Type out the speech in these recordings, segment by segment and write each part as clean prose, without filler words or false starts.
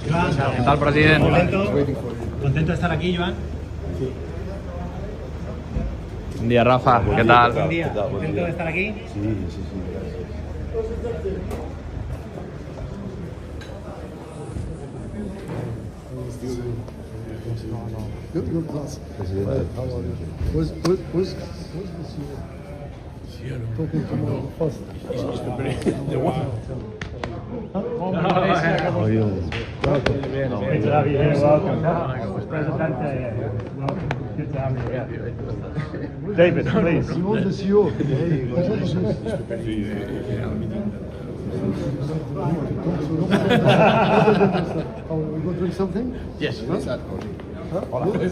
Joan, ¿Qué tal, presidente? ¿Contento de estar aquí, Joan? Buen día, Rafa. ¿Qué tal? Buen día. ¿Contento de estar aquí? Sí, gracias. Your class. How are you? Where's the CEO? Talking to me first. How are you? Welcome. Great to have you here. Welcome. Presidente, welcome. Good to have you here. David, please. You want the CEO? Oh, we go drink something? Yes. Huh? Huh? Good.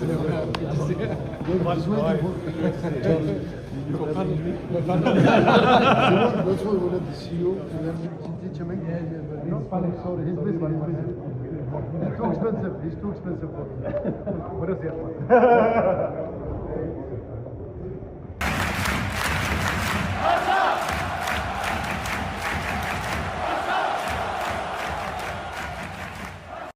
That's why we let the CEO teach him English. No, sorry, he's busy. He's too expensive for me.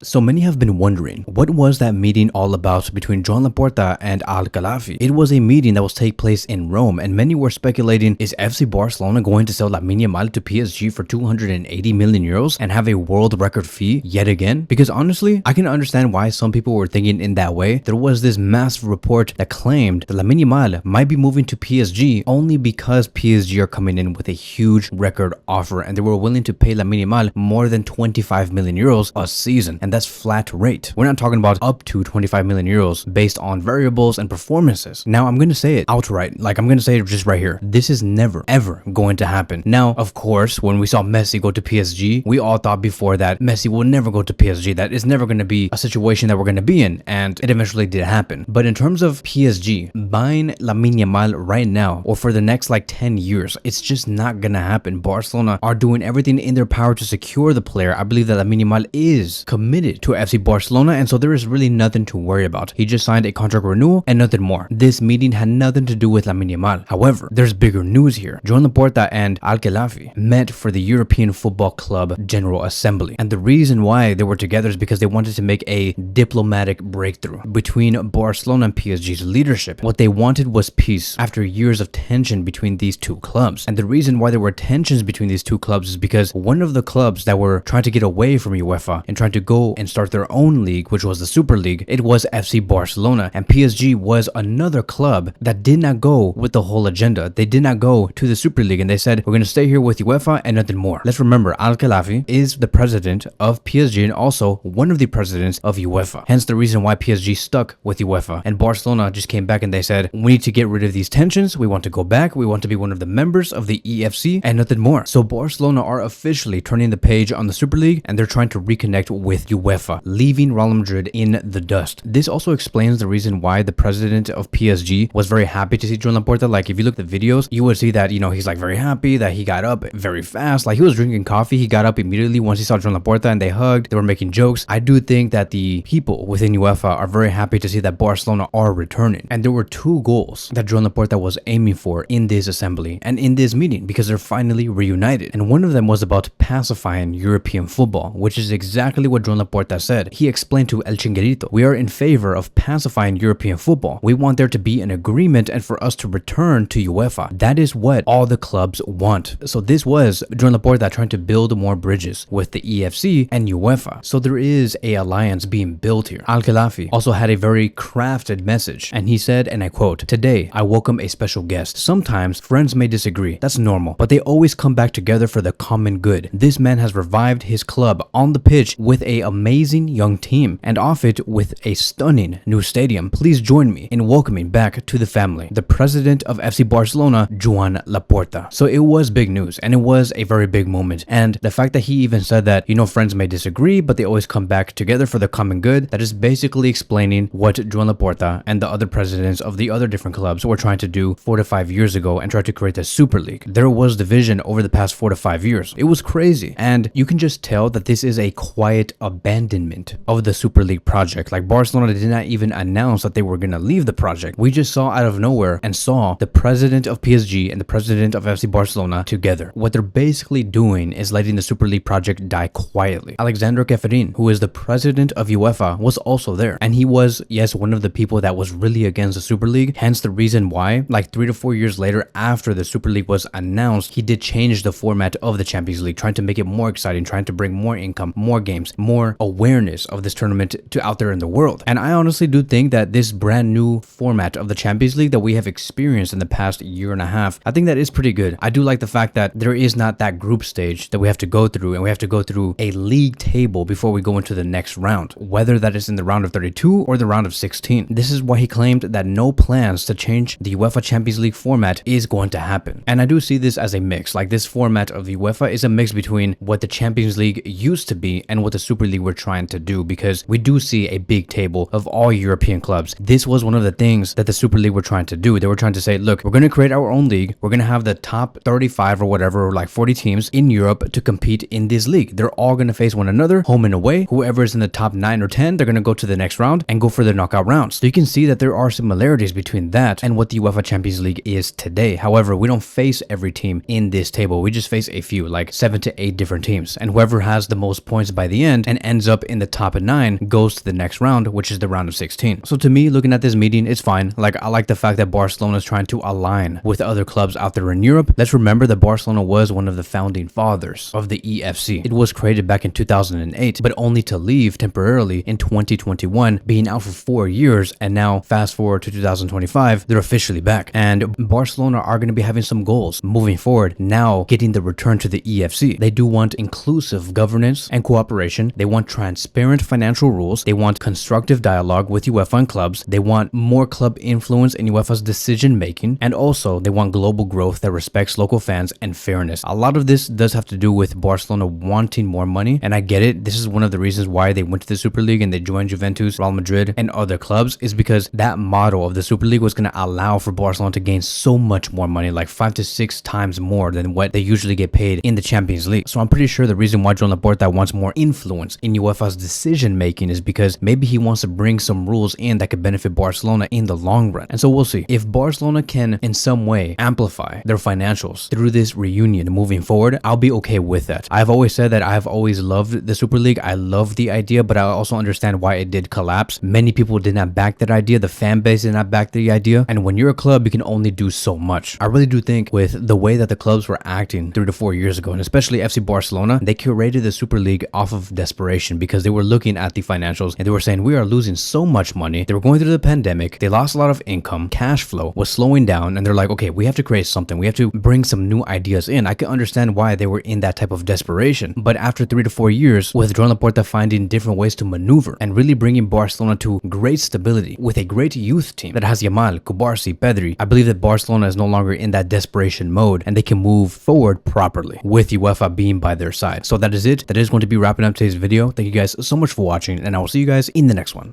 So many have been wondering, what was that meeting all about between Joan Laporta and Al-Khelaifi? It was a meeting that was take place in Rome, and many were speculating, is FC Barcelona going to sell Lamine Yamal to PSG for 280 million euros and have a world record fee yet again? Because honestly, I can understand why some people were thinking in that way. There was this massive report that claimed that Lamine Yamal might be moving to PSG only because PSG are coming in with a huge record offer, and they were willing to pay Lamine Yamal more than 25 million euros a season, and that's flat rate. We're not talking about up to 25 million euros based on variables and performances. Now, I'm going to say it outright. Like, I'm going to say it just right here. This is never, ever going to happen. Now, of course, when we saw Messi go to PSG, we all thought before that Messi will never go to PSG. That is never going to be a situation that we're going to be in. And it eventually did happen. But in terms of PSG buying Lamine Yamal right now or for the next like 10 years, it's just not going to happen. Barcelona are doing everything in their power to secure the player. I believe that Lamine Yamal is committed to FC Barcelona, and so there is really nothing to worry about. He just signed a contract renewal and nothing more. This meeting had nothing to do with Lamine Yamal. However, there's bigger news here. Joan Laporta and Al-Khelaifi met for the European Football Club General Assembly, and the reason why they were together is because they wanted to make a diplomatic breakthrough between Barcelona and PSG's leadership. What they wanted was peace after years of tension between these two clubs, and the reason why there were tensions between these two clubs is because one of the clubs that were trying to get away from UEFA and trying to go and start their own league, which was the Super League, it was FC Barcelona, and PSG was another club that did not go with the whole agenda. They did not go to the Super League, and they said, we're going to stay here with UEFA and nothing more. Let's remember, Al-Khelaifi is the president of PSG and also one of the presidents of UEFA. Hence the reason why PSG stuck with UEFA, and Barcelona just came back and they said, we need to get rid of these tensions. We want to go back. We want to be one of the members of the EFC and nothing more. So Barcelona are officially turning the page on the Super League, and they're trying to reconnect with UEFA, leaving Real Madrid in the dust. This also explains the reason why the president of PSG was very happy to see Joan Laporta. Like, if you look at the videos, you would see that, you know, he's like very happy that he got up very fast. Like, he was drinking coffee. He got up immediately once he saw Joan Laporta and they hugged. They were making jokes. I do think that the people within UEFA are very happy to see that Barcelona are returning. And there were two goals that Joan Laporta was aiming for in this assembly and in this meeting, because they're finally reunited. And one of them was about pacifying European football, which is exactly what Joan Laporta said. He explained to El Chinguerito, we are in favor of pacifying European football. We want there to be an agreement and for us to return to UEFA. That is what all the clubs want. So this was Joan Laporta trying to build more bridges with the EFC and UEFA. So there is a alliance being built here. Al-Khelaifi also had a very crafted message, and he said, and I quote, "Today, I welcome a special guest. Sometimes friends may disagree. That's normal, but they always come back together for the common good. This man has revived his club on the pitch with an amazing young team, and off it with a stunning new stadium. Please join me in welcoming back to the family the president of FC Barcelona, Joan Laporta." So it was big news, and it was a very big moment. And the fact that he even said that, you know, friends may disagree, but they always come back together for the common good, that is basically explaining what Joan Laporta and the other presidents of the other different clubs were trying to do 4 to 5 years ago and try to create the Super League. There was division over the past 4 to 5 years. It was crazy. And you can just tell that this is a quiet abandonment abandonment of the Super League project. Like Barcelona did not even announce that they were going to leave the project. We just saw out of nowhere and saw the president of PSG and the president of FC Barcelona together. What they're basically doing is letting the Super League project die quietly. Alexander Keferin, who is the president of UEFA, was also there. And he was, yes, one of the people that was really against the Super League. Hence the reason why, like 3 to 4 years later, after the Super League was announced, he did change the format of the Champions League, trying to make it more exciting, trying to bring more income, more games, more awareness of this tournament to out there in the world. And I honestly do think that this brand new format of the Champions League that we have experienced in the past year and a half, I think that is pretty good. I do like the fact that there is not that group stage that we have to go through, and we have to go through a league table before we go into the next round, whether that is in the round of 32 or the round of 16. This is why he claimed that no plans to change the UEFA Champions League format is going to happen. And I do see this as a mix. Like this format of the UEFA is a mix between what the Champions League used to be and what the Super League were trying to do, because we do see a big table of all European clubs. This was one of the things that the Super League were trying to do. They were trying to say, look, we're going to create our own league. We're going to have the top 35 or whatever, or like 40 teams in Europe to compete in this league. They're all going to face one another, home and away. Whoever is in the top 9 or 10, they're going to go to the next round and go for the knockout rounds. So you can see that there are similarities between that and what the UEFA Champions League is today. However, we don't face every team in this table. We just face a few, like 7 to 8 different teams. And whoever has the most points by the end and ends up in the top 9 goes to the next round, which is the round of 16. So to me, looking at this meeting, it's fine. Like, I like the fact that Barcelona is trying to align with other clubs out there in Europe. Let's remember that Barcelona was one of the founding fathers of the EFC. It was created back in 2008, but only to leave temporarily in 2021, being out for 4 years. And now fast forward to 2025, they're officially back. And Barcelona are going to be having some goals moving forward, now getting the return to the EFC. They do want inclusive governance and cooperation. They want transparent financial rules. They want constructive dialogue with UEFA and clubs. They want more club influence in UEFA's decision making. And also they want global growth that respects local fans and fairness. A lot of this does have to do with Barcelona wanting more money. And I get it. This is one of the reasons why they went to the Super League and they joined Juventus, Real Madrid, and other clubs, is because that model of the Super League was going to allow for Barcelona to gain so much more money, like 5 to 6 times more than what they usually get paid in the Champions League. So I'm pretty sure the reason why Joan Laporta wants more influence in UEFA's decision making is because maybe he wants to bring some rules in that could benefit Barcelona in the long run. And so we'll see. If Barcelona can in some way amplify their financials through this reunion moving forward, I'll be okay with that. I've always said that I've always loved the Super League. I love the idea, but I also understand why it did collapse. Many people did not back that idea. The fan base did not back the idea. And when you're a club, you can only do so much. I really do think with the way that the clubs were acting 3 to 4 years ago, and especially FC Barcelona, they curated the Super League off of desperation because they were looking at the financials and they were saying, we are losing so much money. They were going through the pandemic. They lost a lot of income. Cash flow was slowing down. And they're like, okay, we have to create something. We have to bring some new ideas in. I can understand why they were in that type of desperation. But after 3 to 4 years, with Joan Laporta finding different ways to maneuver and really bringing Barcelona to great stability with a great youth team that has Yamal, Cubarsí, Pedri, I believe that Barcelona is no longer in that desperation mode and they can move forward properly with UEFA being by their side. So that is it. That is going to be wrapping up today's video. Thank you guys so much for watching, and I will see you guys in the next one.